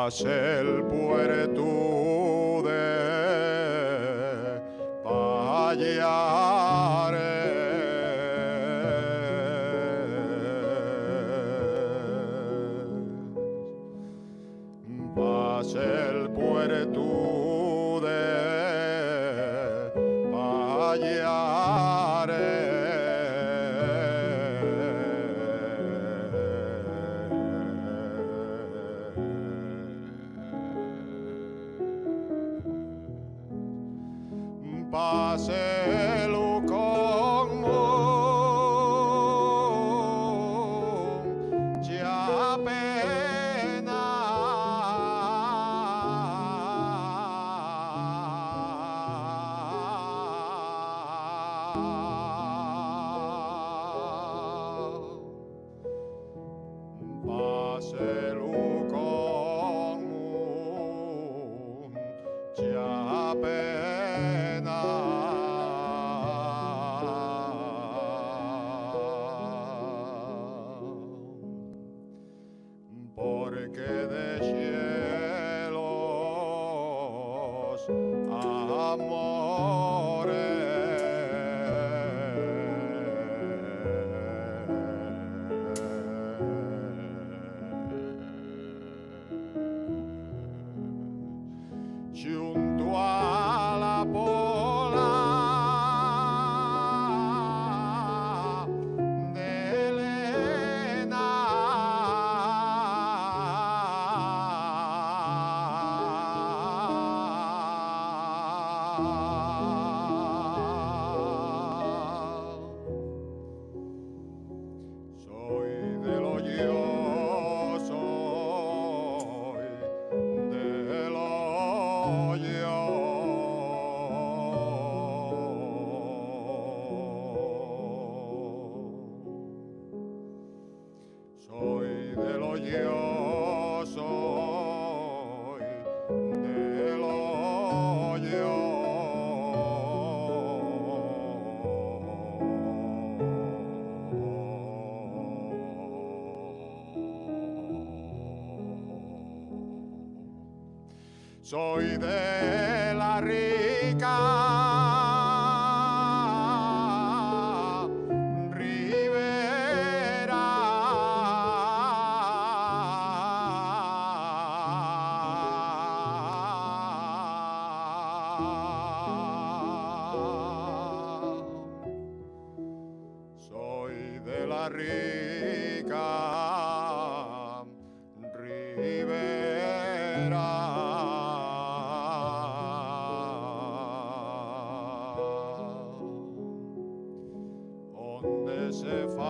el puerto de Payares, el puerto de Payares. Páselo como ya pena, páselo como ya pena. Porque de cielos amores, junto a la pola de Elena, soy del hoyo, soy del hoyo. Soy del hoyo, soy del hoyo. Soy de la rica ribera, soy de la rica ribera. Donde se fa